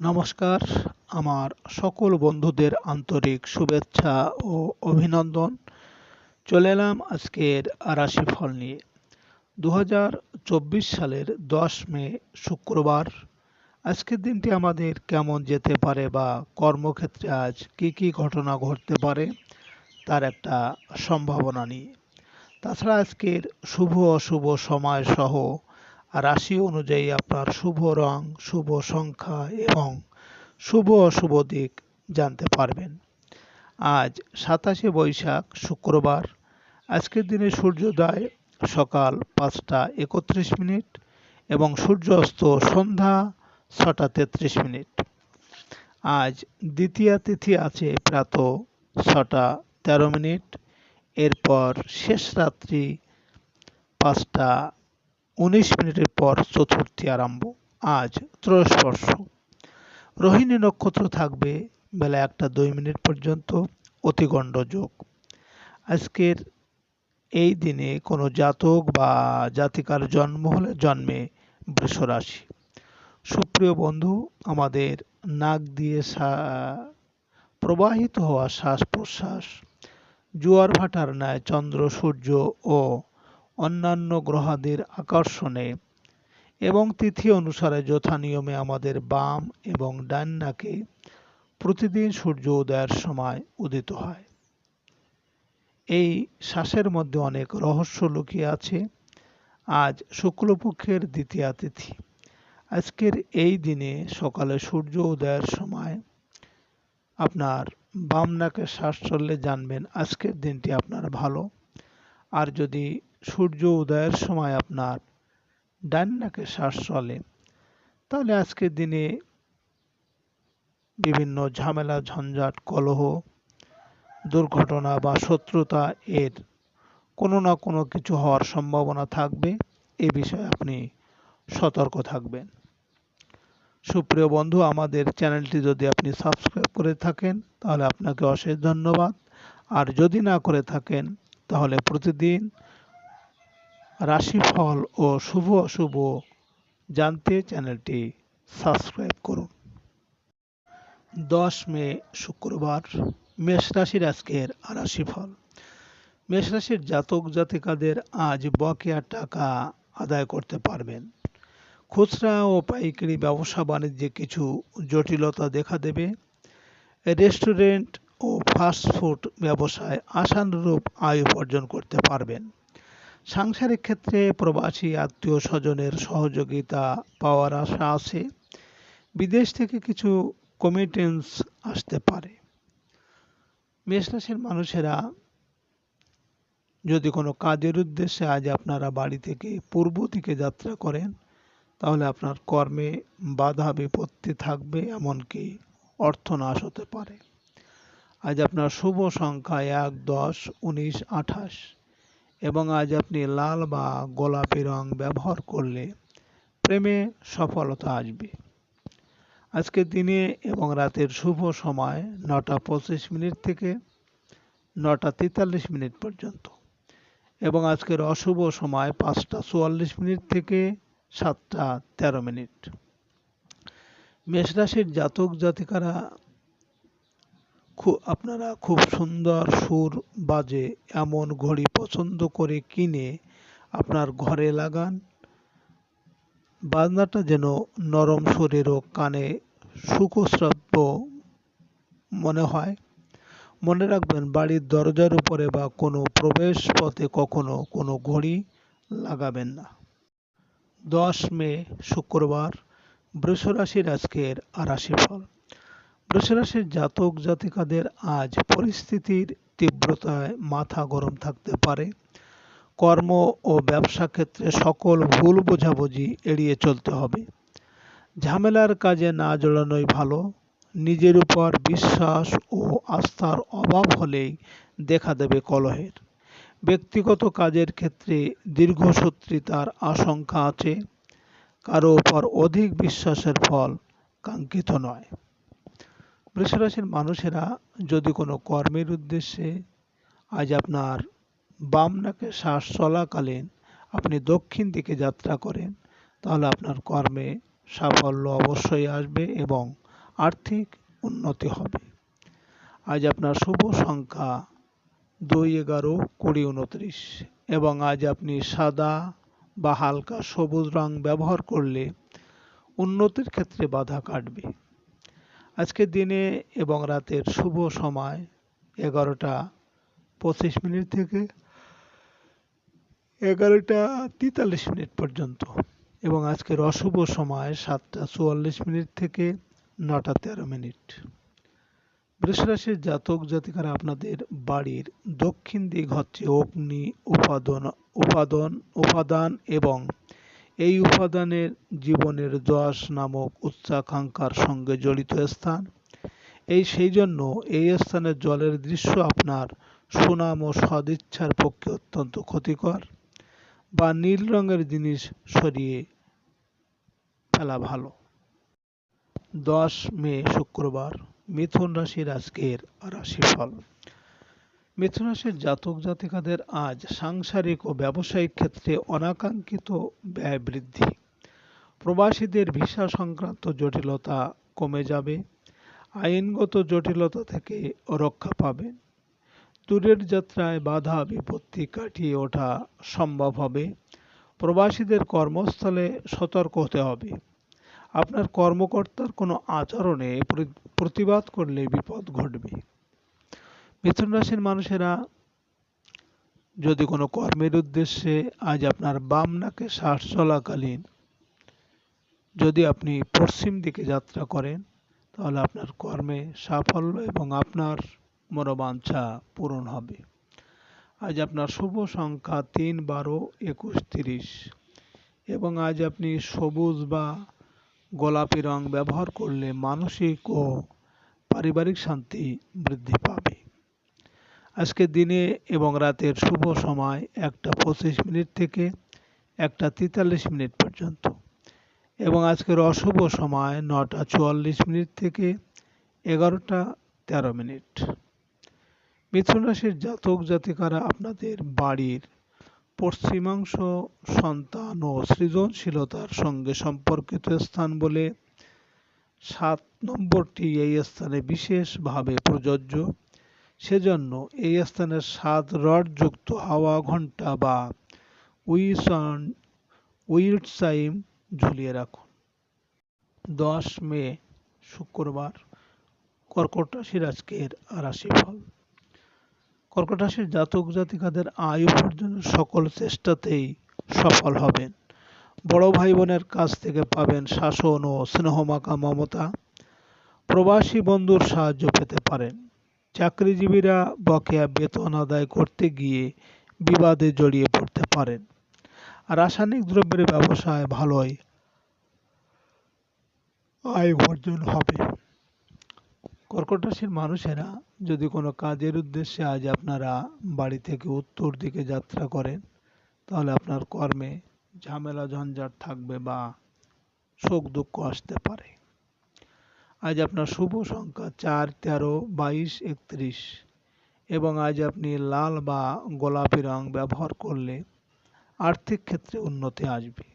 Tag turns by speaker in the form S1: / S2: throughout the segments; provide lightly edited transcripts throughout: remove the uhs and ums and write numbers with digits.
S1: নমস্কার, আমার সকল বন্ধুদের আন্তরিক শুভেচ্ছা ও অভিনন্দন। চলে এলাম আজকের রাশিফল নিয়ে। 2024 সালের 10 মে শুক্রবার। আজকের দিনটি আমাদের কেমন যেতে পারে বা কর্মক্ষেত্রে আজ কি কি ঘটনা ঘটতে পারে তার একটা সম্ভাবনা নিয়ে। তাছাড়া আজকের শুভ অশুভ সময় সহ রাশি অনুযায়ী আপনার শুভ রং, শুভ সংখ্যা এবং শুভ অশুভ দিক জানতে পারবেন। আজ 27শে বৈশাখ শুক্রবার। আজকের দিনে সূর্যোদয় সকাল 5টা 31 মিনিট এবং সূর্যাস্ত সন্ধ্যা 6টা 33 মিনিট। আজ দ্বিতীয়া তিথি আছে প্রাত 6টা 13 মিনিট। এরপর শেষ রাত্রি 5টা 19 মিনিটের পর চতুর্থী আরম্ভ। আজ ত্রয়োস্পর্শ। রোহিণী নক্ষত্র থাকবে বেলা 1টা 2 মিনিট পর্যন্ত। অতিগণ্ড যোগ। আজকের এই দিনে কোনো জাতক বা জাতিকার জন্ম হলে জন্মে বৃষ রাশি। সুপ্রিয় বন্ধু, আমাদের নাক দিয়ে প্রবাহিত হওয়া শ্বাস প্রশ্বাস জোয়ার ভাটার ন্যায় চন্দ্র, সূর্য ও অন্যান্য গ্রহাদির আকর্ষণে এবং তিথি অনুসারে যথা নিয়মে আমাদের বাম এবং ডান নাকে প্রতিদিন সূর্য উদয়ের সময় উদিত হয়। এই শ্বাসের মধ্যে অনেক রহস্য লুকিয়ে আছে। আজ শুক্লপক্ষের দ্বিতীয়া তিথি। আজকের এই দিনে সকালে সূর্য উদয়ের সময় আপনার বাম নাকে শ্বাস চললে জানবেন আজকের দিনটি আপনার ভালো। আর যদি সূর্য উদয়ের সময় আপনার ডান নাকে শ্বাস চলে তাহলে আজকের দিনে বিভিন্ন ঝামেলা, ঝঞ্ঝাট, কলহ, দুর্ঘটনা বা শত্রুতা এর কোনো না কোনো কিছু হওয়ার সম্ভাবনা থাকবে। এ বিষয়ে আপনি সতর্ক থাকবেন। সুপ্রিয় বন্ধু, আমাদের চ্যানেলটি যদি আপনি সাবস্ক্রাইব করে থাকেন তাহলে আপনাকে অশেষ ধন্যবাদ। আর যদি না করে থাকেন তাহলে প্রতিদিন রাশিফল ও শুভ অশুভ জানতে চ্যানেলটি সাবস্ক্রাইব করুন। 10 মে শুক্রবার। মেষ রাশির আজকের রাশিফল। মেষ রাশির জাতক জাতিকাদের আজ বকেয়া টাকা আদায় করতে পারবেন। খুচরা ও পাইকারি ব্যবসা বাণিজ্যে কিছু জটিলতা দেখা দেবে। রেস্টুরেন্ট ও ফাস্টফুড ব্যবসায় আশানুরূপ আয় উপার্জন করতে পারবেন। সাংসারিক ক্ষেত্রে প্রবাসী আত্মীয় স্বজনের সহযোগিতা পাওয়ার আশা আছে। বিদেশ থেকে কিছু কমিটেন্স আসতে পারে। মেষ রাশির মানুষেরা যদি কোনো কাজের উদ্দেশ্যে আজ আপনারা বাড়ি থেকে পূর্ব দিকে যাত্রা করেন তাহলে আপনার কর্মে বাধা বিপত্তি থাকবে, এমনকি অর্থনাশ হতে পারে। আজ আপনার শুভ সংখ্যা 1, 10, 19, 28 এবং আজ আপনি লাল বা গোলাপি রং ব্যবহার করলে প্রেমে সফলতা আসবে। আজকের দিনে এবং রাতের শুভ সময় 9টা 25 মিনিট থেকে 9টা 43 মিনিট পর্যন্ত এবং আজকের অশুভ সময় 5টা 44 মিনিট থেকে 7টা 13 মিনিট। মেষ রাশির জাতক জাতিকারা আপনারা খুব সুন্দর সুর বাজে এমন ঘড়ি পছন্দ করে কিনে আপনার ঘরে লাগান। বাজনাটা যেন নরম শরীর ও কানে সুখশ্রাব্য মনে হয়। মনে রাখবেন, বাড়ির দরজার উপরে বা কোনো প্রবেশ পথে কখনো কোনো ঘড়ি লাগাবেন না। 10 মে শুক্রবার। বৃষ রাশির আজকের রাশিফল। বৃষ রাশির জাতক জাতিকাদের আজ পরিস্থিতির তীব্রতায় মাথা গরম থাকতে পারে। কর্ম ও ব্যবসা ক্ষেত্রে সকল ভুল বোঝাবুঝি এড়িয়ে চলতে হবে। ঝামেলার কাজে না জড়ানোই ভালো। নিজের উপর বিশ্বাস ও আস্থার অভাব হলেই দেখা দেবে কলহের। ব্যক্তিগত কাজের ক্ষেত্রে দীর্ঘসূত্রিতার আশঙ্কা আছে। কারো উপর অধিক বিশ্বাসের ফল কাঙ্ক্ষিত নয়। বৃষ রাশির মানুষেরা যদি কোনো কর্মের উদ্দেশ্যে আজ আপনার বাম নাকে শ্বাস চলাকালীন আপনি দক্ষিণ দিকে যাত্রা করেন তাহলে আপনার কর্মে সাফল্য অবশ্যই আসবে এবং আর্থিক উন্নতি হবে। আজ আপনার শুভ সংখ্যা 2, 11, 20, 29 এবং আজ আপনি সাদা বা হালকা সবুজ রং ব্যবহার করলে উন্নতির ক্ষেত্রে বাধা কাটবে। আজকের দিনে এবং রাতের শুভ সময় 11টা 25 থেকে 11টা 43 পর্যন্ত এবং আজকের অশুভ সময় 7টা 44 থেকে 9টা 13। বৃষ রাশির জাতক জাতিকারা আপনাদের বাড়ির দক্ষিণ দিক হচ্ছে অগ্নি উপাদান এবং এই উপাদানের জীবনের যশ নামক উচ্চাকাঙ্ক্ষার সঙ্গে জড়িত স্থান। সেই জন্য এই স্থানের জলের দৃশ্য আপনার সুনাম ও সদিচ্ছার পক্ষে অত্যন্ত ক্ষতিকর, বা নীল রঙের জিনিস সরিয়ে ফেলা ভালো। 10 মে শুক্রবার মিথুন রাশির আজকের রাশিফল। মিথুন রাশির জাতক জাতিকাদের আজ সাংসারিক ও ব্যবসায়িক ক্ষেত্রে অনাকাঙ্ক্ষিত ব্যয় বৃদ্ধি। প্রবাসীদের ভিসা সংক্রান্ত জটিলতা কমে যাবে। আইনগত জটিলতা থেকে রক্ষা পাবেন। দূরের যাত্রায় বাধা বিপত্তি কাটিয়ে ওঠা সম্ভব হবে। প্রবাসীদের কর্মস্থলে সতর্ক হতে হবে। আপনার কর্মকর্তার কোনো আচরণে প্রতিবাদ করলে বিপদ ঘটবে। মিথুন রাশির মানুষেরা যদি কোনো কর্মের উদ্দেশ্যে আজ আপনার বাম নাকে শ্বাস চলাকালীন যদি আপনি পশ্চিম দিকে যাত্রা করেন, তাহলে আপনার কর্মে সাফল্য এবং আপনার মনোবাঞ্ছা পূরণ হবে। আজ আপনার শুভ সংখ্যা 3, 12, 21, 30 এবং আজ আপনি সবুজ বা গোলাপি রং ব্যবহার করলে মানসিক ও পারিবারিক শান্তি বৃদ্ধি পাবে। আজকে দিনে এবং রাতের শুভ সময় 1টা 25 থেকে 1টা 43 পর্যন্ত এবং আজকের অশুভ সময় 9টা 44 থেকে 11টা 13। মিথুন রাশির জাতক জাতিকারা আপনাদের বাড়ির পশ্চিমাংশ সন্তান ও সৃজনশীলতার সঙ্গে সম্পর্কিত স্থান বলে 7 নম্বরটি এই স্থানে বিশেষভাবে প্রযোজ্য। সেজন্য এই স্থানের 7 রডযুক্ত হাওয়া ঘণ্টা বা উইন্ড চাইম ঝুলিয়ে রাখুন। 10 মে শুক্রবার কর্কট রাশির আজকের রাশিফল। কর্কট রাশির জাতক জাতিকাদের আয় উপার্জনের সকল চেষ্টাতেই সফল হবেন। বড় ভাই বোনের কাছ থেকে পাবেন শাসন ও স্নেহমাখা মমতা। প্রবাসী বন্ধুর সাহায্য পেতে পারেন। চাকরিজীবীরা বকেয়া বেতন আদায় করতে গিয়ে বিবাদে জড়িয়ে পড়তে পারেন। রাসায়নিক দ্রব্যের ব্যবসায় ভালোই আয় অর্জন হবে। কর্কট রাশির মানুষেরা যদি কোনো কাজের উদ্দেশ্যে আজ আপনারা বাড়ি থেকে উত্তর দিকে যাত্রা করেন, তাহলে আপনার কর্মে ঝামেলা ঝঞ্ঝাট থাকবে বা শোক দুঃখ আসতে পারে। আজ আপনার শুভ সংখ্যা 4, 13, 22, 31 এবং আজ আপনি লাল বা গোলাপি রং ব্যবহার করলে আর্থিক ক্ষেত্রে উন্নতি আসবে।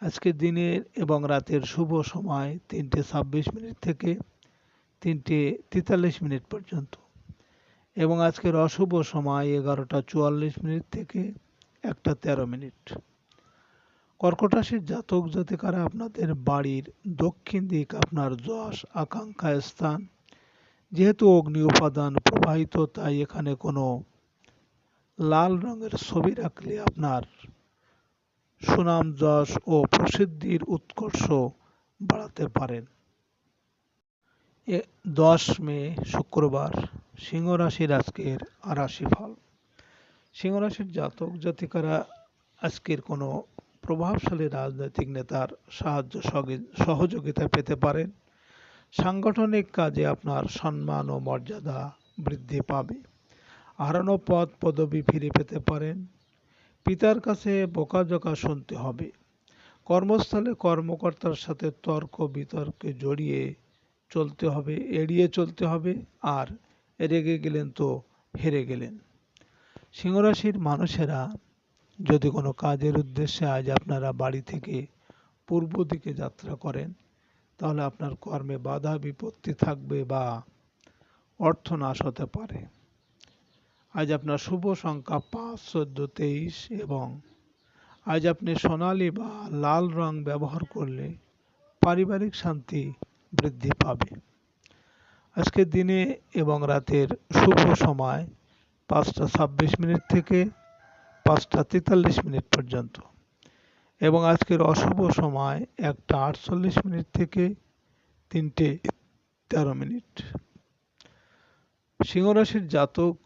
S1: আজকে দিনের এবং রাতের শুভ সময় 3টা 26 থেকে 3টা 43 পর্যন্ত এবং আজকের অশুভ সময় 11টা 44 থেকে 1টা 13। কর্কট রাশির জাতক জাতিকারা আপনাদের বাড়ির দক্ষিণ দিক আপনার যশ আকাঙ্ক্ষা স্থান। যেহেতু অগ্নি উপাদান প্রবাহিত, তাই এখানে কোনো লাল রঙের ছবি রাখলে আপনার সুনাম যশ ও প্রসিদ্ধির উৎকর্ষ বাড়াতে পারেন। 10 মে শুক্রবার সিংহ রাশির আজকের রাশিফল। সিংহ রাশির জাতক জাতিকারা আজকের কোনো প্রভাবশালী রাজনৈতিক নেতার সাহায্য সহযোগিতা পেতে পারেন। সাংগঠনিক কাজে আপনার সম্মান ও মর্যাদা বৃদ্ধি পাবে। হারানো পদ পদবি ফিরে পেতে পারেন। পিতার কাছে বকাঝকা শুনতে হবে। কর্মস্থলে কর্মকর্তার সাথে তর্ক বিতর্কে এড়িয়ে চলতে হবে, আর রেগে গেলেন তো হেরে গেলেন। সিংহরাশির মানুষেরা যদি কোনো কাজের উদ্দেশ্যে আজ আপনারা বাড়ি থেকে পূর্ব দিকে যাত্রা করেন, তাহলে আপনার কর্মে বাধা বিপত্তি থাকবে বা অর্থনাশ হতে পারে। আজ আপনার শুভ সংখ্যা ৫, ১৪, ২৩ এবং আজ আপনি সোনালী বা লাল রং ব্যবহার করলে পারিবারিক শান্তি বৃদ্ধি পাবে। আজকের দিনে এবং রাতের শুভ সময় ৫টা ২৬ থেকে ৫টা ৪৩ পর্যন্ত এবং আজকের অশুভ সময় ১টা ৪৮ থেকে ৩টে ১৩। সিংহ রাশির জাতক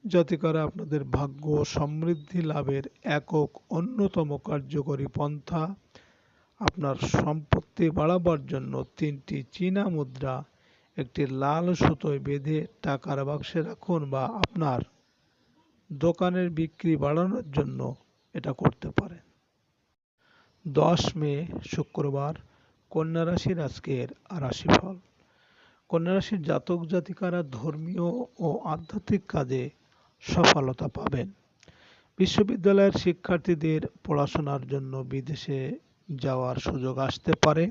S1: জাতিকারা আপনাদের ভাগ্য ও সমৃদ্ধি লাভের একক অন্যতম কার্যকরী পন্থা আপনার সম্পত্তি বাড়াবার জন্য ৩টি চীনা মুদ্রা একটি লাল সুতোয় বেঁধে টাকার বাক্সে রাখুন বা আপনার দোকানের বিক্রি বাড়ানোর জন্য এটা করতে পারেন। ১০ মে শুক্রবার কন্যা রাশির আজকের রাশিফল। কন্যা রাশির জাতক জাতিকারা ধর্মীয় ও আধ্যাত্মিক কাজে সফলতা পাবেন। বিশ্ববিদ্যালয়ের শিক্ষার্থীদের পড়াশোনার জন্য বিদেশে যাওয়ার সুযোগ আসতে পারে।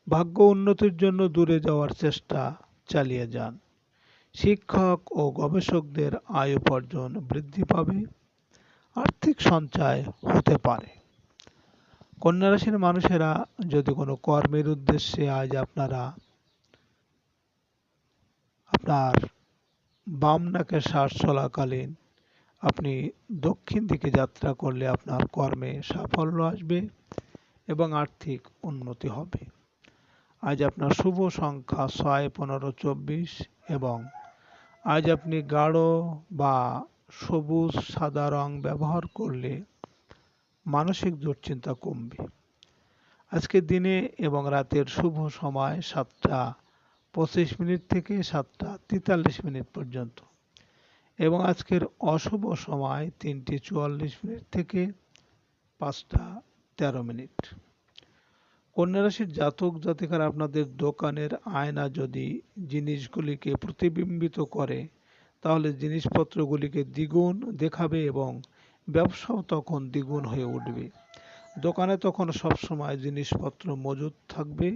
S1: ভাগ্য উন্নতির জন্য দূরে যাওয়ার চেষ্টা চালিয়ে যান। শিক্ষক ও গবেষকদের আয় উপার্জন বৃদ্ধি পাবে। আর্থিক সঞ্চয় হতে পারে। কন্যা রাশির মানুষেরা যদি কোনো কর্মের উদ্দেশ্যে আজ আপনার বাম নাকের শ্বাস চলাকালীন আপনি দক্ষিণ দিকে যাত্রা করলে আপনার কর্মে সাফল্য আসবে এবং আর্থিক উন্নতি হবে। আজ আপনার শুভ সংখ্যা ৬, ১৫, ২৪ এবং আজ আপনি গাঢ় বা সবুজ সাদা রং ব্যবহার করলে মানসিক দুশ্চিন্তা কমবে। আজকের দিনে এবং রাতের শুভ সময় ৭টা ২৫ থেকে ৭টা ৪৩ পর্যন্ত এবং আজকের অশুভ সময় ৩টে ৪৪ থেকে ৫টা ১৩। কন্যা রাশির জাতক জাতিকারা আপনাদের দোকানের আয়না যদি জিনিসগুলিকে প্রতিবিম্বিত করে তাহলে জিনিসপত্রগুলিকে দ্বিগুণ দেখাবে এবং ব্যবসাও তখন দ্বিগুণ হয়ে উঠবে। দোকানে তখন সবসময় জিনিসপত্র মজুদ থাকবে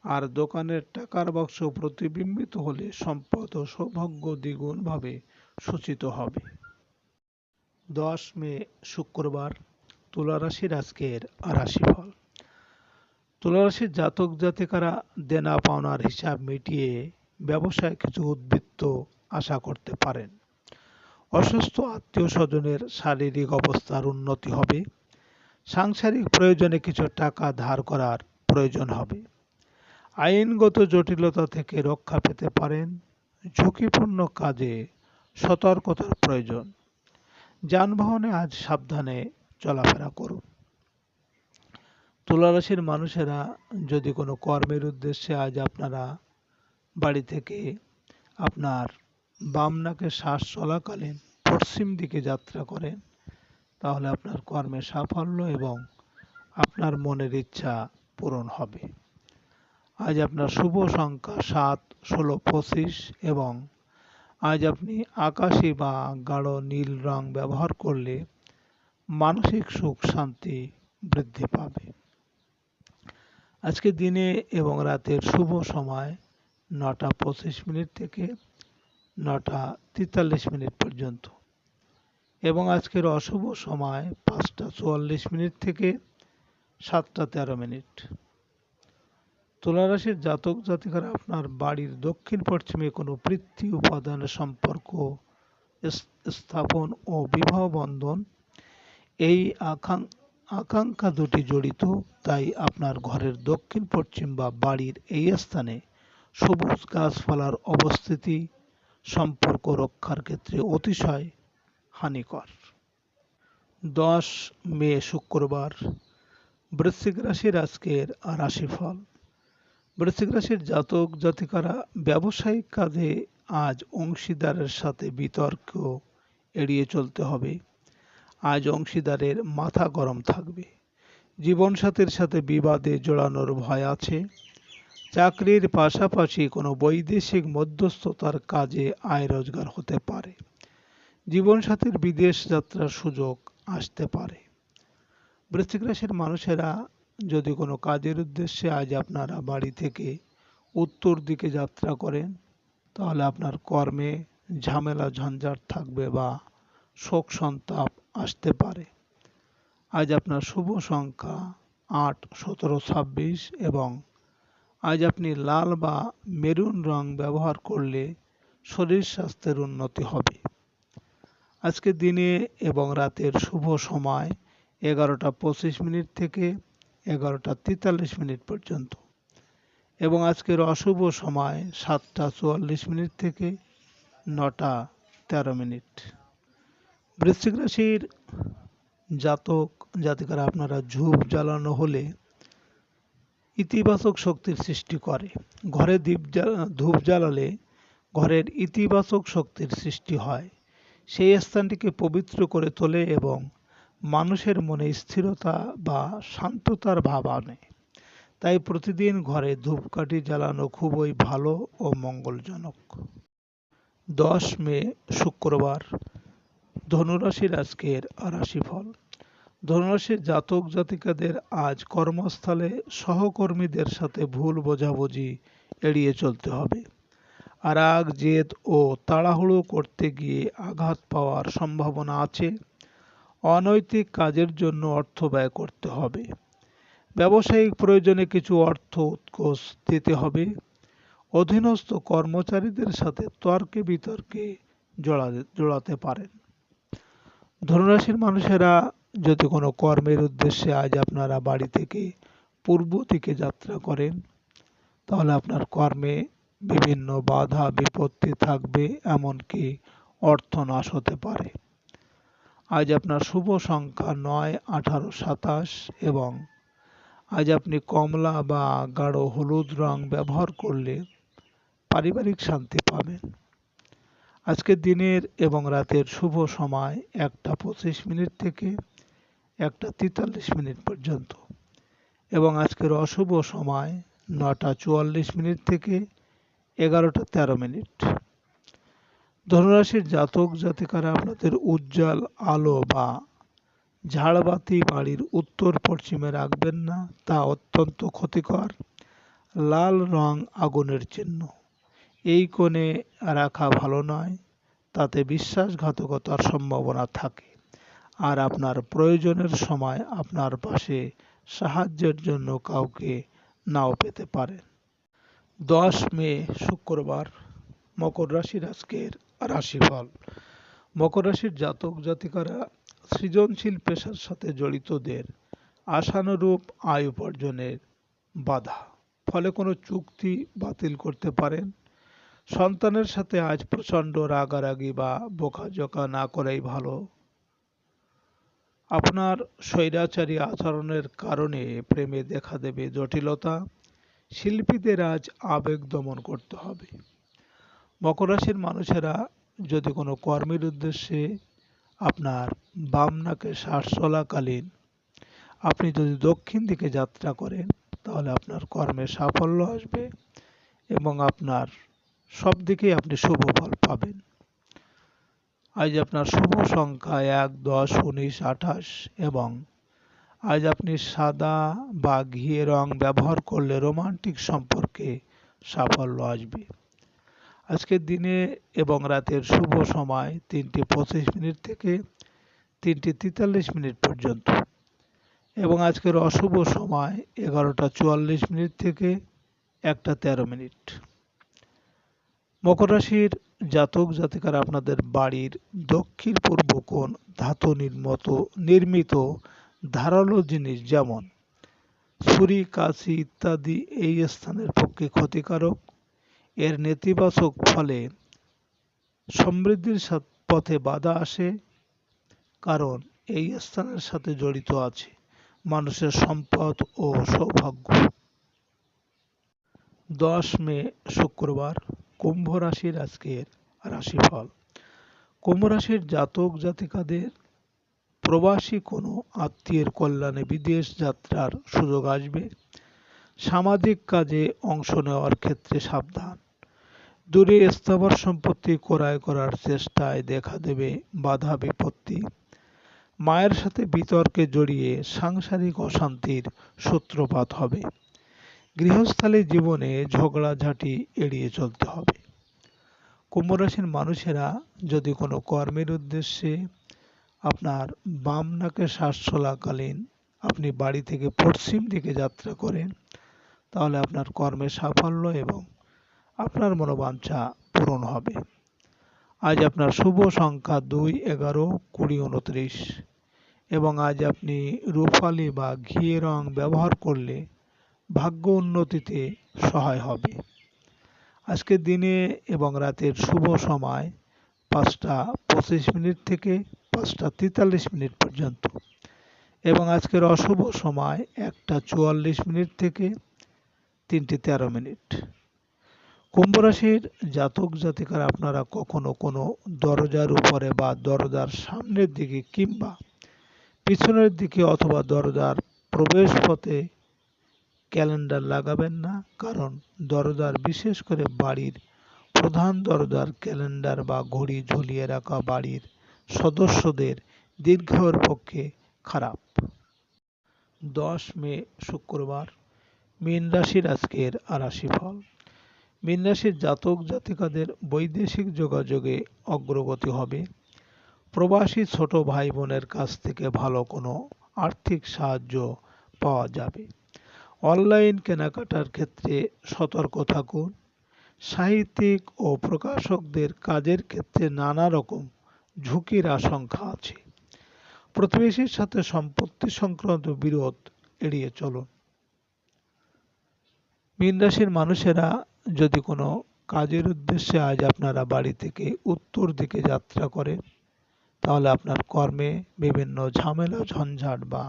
S1: আর দোকানের টাকার বাক্স প্রতিবিম্বিত হলে সম্পদ ও সৌভাগ্য দ্বিগুণভাবে সূচিত হবে। ১০ মে শুক্রবার তুলা রাশির আজকের রাশিফল। তুলা রাশির জাতক জাতিকারা দেনা পাওনার হিসাব মিটিয়ে ব্যবসায় কিছু উদ্বৃত্ত আশা করতে পারেন। অসুস্থ আত্মীয় স্বজনের শারীরিক অবস্থার উন্নতি হবে। সাংসারিক প্রয়োজনে কিছু টাকা ধার করার প্রয়োজন হবে। আইনগত জটিলতা থেকে রক্ষা পেতে পারেন। ঝুঁকিপূর্ণ কাজে সতর্কতার প্রয়োজন। যানবাহনে আজ সাবধানে চলাফেরা করুন। তুলা রাশির মানুষেরা যদি কোনো কর্মের উদ্দেশ্যে আজ আপনারা বাড়ি থেকে আপনার বাম নাকের শ্বাস চলাকালীন পশ্চিম দিকে যাত্রা করেন তাহলে আপনার কর্মে সাফল্য এবং আপনার মনের ইচ্ছা পূরণ হবে। আজ আপনার শুভ সংখ্যা ৭, ১৬, ২৫ এবং আজ আপনি আকাশী বা গাঢ় নীল রং ব্যবহার করলে মানসিক সুখ শান্তি বৃদ্ধি পাবে। আজকে দিনে এবং রাতের শুভ সময় ৯টা ২৫ থেকে ৯টা ৪৩ পর্যন্ত এবং আজকের অশুভ সময় ৫টা ৪৪ থেকে ৭টা ১৩। তুলা রাশির জাতক জাতিকারা আপনার বাড়ির দক্ষিণ পশ্চিমে কোনো পৃথ্বী উপাদানের সম্পর্ক স্থাপন ও বিবাহ বন্ধন এই আকাঙ্ক্ষা দুটি জড়িত, তাই আপনার ঘরের দক্ষিণ পশ্চিম বা বাড়ির এই স্থানে সবুজ গাছপালার অবস্থিতি সম্পর্ক রক্ষার ক্ষেত্রে অতিশয় হানিকর। ১০ মে শুক্রবার বৃশ্চিক রাশির আজকের রাশিফল। বৃশ্চিক রাশির জাতক জাতিকারা ব্যবসায়িক কাজে আজ অংশীদারের সাথে বিতর্ক এড়িয়ে চলতে হবে। আজ অংশীদারের মাথা গরম থাকবে। জীবনসাথীর সাথে বিবাদে জড়ানোর ভয় আছে। চাকরির পাশাপাশি কোনো বৈদেশিক মধ্যস্থতার কাজে আয় রোজগার হতে পারে। জীবনসাথীর বিদেশ যাত্রার সুযোগ আসতে পারে। বৃশ্চিক রাশির মানুষেরা যদি কোনো কাজের উদ্দেশ্যে আজ আপনারা বাড়ি থেকে উত্তর দিকে যাত্রা করেন, তাহলে আপনার কর্মে ঝামেলা ঝঞ্ঝাট থাকবে বা শোক সন্তাপ আসতে পারে। আজ আপনার শুভ সংখ্যা 8, 17, 26 এবং আজ আপনি লাল বা মেরুন রং ব্যবহার করলে শরীর স্বাস্থ্যের উন্নতি হবে। আজকে দিনে এবং রাতের শুভ সময় 11:25 থেকে 11:43 পর্যন্ত এবং আজকের অশুভ সময় 7:44 থেকে 9:13। বৃশ্চিক রাশির জাতক জাতিকারা আপনারা ধূপ জ্বালানো হলে ইতিবাচক শক্তির সৃষ্টি করে। ঘরে ধূপ জ্বালালে ঘরের ইতিবাচক শক্তির সৃষ্টি হয়, সেই স্থানটিকে পবিত্র করে তোলে এবং মানুষের মনে স্থিরতা বা শান্ততার ভাব আনে। তাই প্রতিদিন ঘরে ধূপকাঠি জ্বালানো খুবই ভালো ও মঙ্গলজনক। 10 মে শুক্রবার, ধনুরাশির আজকের রাশিফল। ধনুরাশির জাতক জাতিকাদের আজ কর্মস্থলে সহকর্মীদের সাথে ভুল বোঝাবুঝি এড়িয়ে চলতে হবে। রাগ, জেদ ও তাড়াহুড়ো করতে গিয়ে আঘাত পাওয়ার সম্ভাবনা আছে। অনৈতিক কাজের জন্য অর্থ ব্যয় করতে হবে। ব্যবসায়িক প্রয়োজনে কিছু অর্থ উৎকোচ দিতে হবে। অধীনস্থ কর্মচারীদের সাথে তর্কে বিতর্কে জড়াতে পারেন। ধনুরাশির মানুষেরা যদি কোনো কর্মের উদ্দেশ্যে আজ আপনারা বাড়ি থেকে পূর্ব দিকে যাত্রা করেন, তাহলে আপনার কর্মে বিভিন্ন বাধা বিপত্তি থাকবে, এমনকি অর্থনাশ হতে পারে। আজ আপনার শুভ সংখ্যা 9, 18, 27 এবং আজ আপনি কমলা বা গাঢ় হলুদ রং ব্যবহার করলে পারিবারিক শান্তি পাবেন। আজকের দিনের এবং রাতের শুভ সময় 1:25 থেকে 1:43 পর্যন্ত এবং আজকের অশুভ সময় 9:44 থেকে 11:13। ধনুরাশির জাতক জাতিকারা আপনাদের উজ্জ্বল আলো বা ঝাড়বাতি বাড়ির উত্তর পশ্চিমে রাখবেন না, তা অত্যন্ত ক্ষতিকর। লাল রং আগুনের চিহ্ন, এই কোণে রাখা ভালো নয়, তাতে বিশ্বাসঘাতকতার সম্ভাবনা থাকে আর আপনার প্রয়োজনের সময় আপনার পাশে সাহায্যের জন্য কাউকে নাও পেতে পারেন। 10 মে শুক্রবার, মকর রাশির আজকের রাশিফল। মকর রাশির জাতক জাতিকারা সৃজনশীল পেশার সাথে জড়িতদের আশানুরূপ আয় উপার্জনের বাধা, ফলে কোনো চুক্তি বাতিল করতে পারেন। সন্তানের সাথে আজ প্রচণ্ড রাগারাগি বা বকাঝকা না করাই ভালো। আপনার স্বৈরাচারী আচরণের কারণে প্রেমে দেখা দেবে জটিলতা। শিল্পীদের আজ আবেগ দমন করতে হবে। মকর রাশির মানুষেরা যদি কোনো কর্মের উদ্দেশ্যে আপনার বাম নাকে শ্বাস চলাকালীন আপনি যদি দক্ষিণ দিকে যাত্রা করেন, তাহলে আপনার কর্মে সাফল্য আসবে এবং আপনার সব দিকেই আপনি শুভ ফল পাবেন। আজ আপনার শুভ সংখ্যা 1, 10, 19, 28 এবং আজ আপনি সাদা বা ঘিয়ে রং ব্যবহার করলে রোমান্টিক সম্পর্কে সাফল্য আসবে। আজকের দিনে এবং রাতের শুভ সময় 3:25 থেকে 3:43 পর্যন্ত এবং আজকের অশুভ সময় 11:44 থেকে 1:13। মকর রাশির জাতক জাতিকারা আপনাদের বাড়ির দক্ষিণ পূর্ব কোণ ধাতু নির্মিত ধারালো জিনিস যেমন ছুরি, কাঁচি ইত্যাদি এই স্থানের পক্ষে ক্ষতিকারক। এর নেতিবাচক ফলে সমৃদ্ধির পথে বাধা আসে, কারণ এই স্থানের সাথে জড়িত আছে মানুষের সম্পদ ও সৌভাগ্য। 10 মে শুক্রবার, কুম্ভ রাশির আজকের রাশিফল। কুম্ভ রাশির জাতক জাতিকাদের প্রবাসী কোনো আত্মীয়ের কল্যাণে বিদেশ যাত্রার সুযোগ আসবে। সামাজিক কাজে অংশ নেওয়ার ক্ষেত্রে সাবধান। দূরে স্থাবর সম্পত্তি ক্রয় করার চেষ্টায় দেখা দেবে বাধা বিপত্তি। মায়ের সাথে বিতর্কে জড়িয়ে সাংসারিক অশান্তির সূত্রপাত হবে। গৃহস্থালী জীবনে ঝগড়াঝাঁটি এড়িয়ে চলতে হবে। কুম্ভ রাশির মানুষেরা যদি কোনো কর্মের উদ্দেশ্যে আপনার বাম নাকে শ্বাস চলাকালীন আপনি বাড়ি থেকে পশ্চিম দিকে যাত্রা করেন, তাহলে আপনার কর্মে সাফল্য এবং আপনার মনোবাঞ্ছা পূরণ হবে। আজ আপনার শুভ সংখ্যা 2, 11, 20, 29 এবং আজ আপনি রূপালি বা ঘি রং ব্যবহার করলে ভাগ্য উন্নতিতে সহায় হবে। আজকের দিনে এবং রাতের শুভ সময় 5:25 থেকে 5:43 পর্যন্ত এবং আজকের অশুভ সময় 1:44 থেকে 3:13। কুম্ভ রাশির জাতক জাতিকারা আপনারা কখনো কোনো দরজার উপরে বা দরজার সামনের দিকে কিংবা পিছনের দিকে অথবা দরজার প্রবেশ পথে ক্যালেন্ডার লাগাবেন না, কারণ দরজার বিশেষ করে বাড়ির প্রধান দরজার ক্যালেন্ডার বা ঘড়ি ঝুলিয়ে রাখা বাড়ির সদস্যদের দীর্ঘায়ুর পক্ষে খারাপ। 10 মে শুক্রবার, মীন রাশির আজকের রাশিফল। মীন রাশির জাতক জাতিকাদের বৈদেশিক যোগাযোগে অগ্রগতি হবে। প্রবাসী ছোট ভাই বোনের কাছ থেকে ভালো কোনো আর্থিক সাহায্য পাওয়া যাবে। অনলাইন কেনাকাটার ক্ষেত্রে সতর্ক থাকুন। সাহিত্যিক ও প্রকাশকদের কাজের ক্ষেত্রে নানা রকম ঝুঁকির আশঙ্কা আছে। প্রতিবেশীর সাথে সম্পত্তি সংক্রান্ত বিরোধ এড়িয়ে চলুন। মীন রাশির মানুষেরা যদি কোনো কাজের উদ্দেশ্যে আজ আপনারা বাড়ি থেকে উত্তর দিকে যাত্রা করেন, তাহলে আপনার কর্মে বিভিন্ন ঝামেলা ঝঞ্ঝাট বা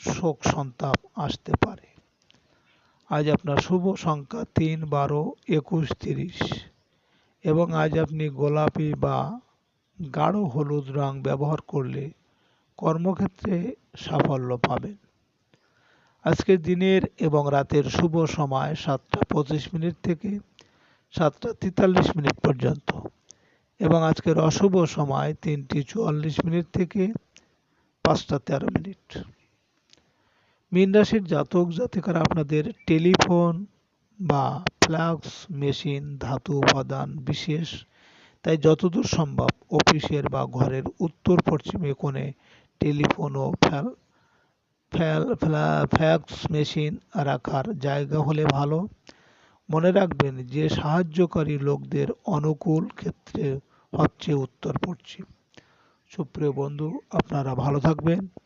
S1: শোক সন্তাপ আসতে পারে। আজ আপনার শুভ সংখ্যা 3, 12, 21, 30 এবং আজ আপনি গোলাপি বা গাঢ় হলুদ রং ব্যবহার করলে কর্মক্ষেত্রে সাফল্য পাবেন। আজকের দিনের এবং রাতের শুভ সময় 7:25 থেকে 7:43 পর্যন্ত এবং আজকের অশুভ সময় 3:44 থেকে 5:13। মীন রাশির জাতক জাতিকারা আপনাদের টেলিফোন বা ফ্ল্যাক্স মেশিন ধাতু উপাদান বিশেষ, তাই যতদূর সম্ভব অফিসের বা ঘরের উত্তর পশ্চিমে কোণে টেলিফোন ও ফ্যাক্স মেশিন রাখার জায়গা হলে ভালো। মনে রাখবেন যে সাহায্যকারী লোকদের অনুকূল ক্ষেত্রে হচ্ছে উত্তর পশ্চিম। সুপ্রিয় বন্ধু, আপনারা ভালো থাকবেন।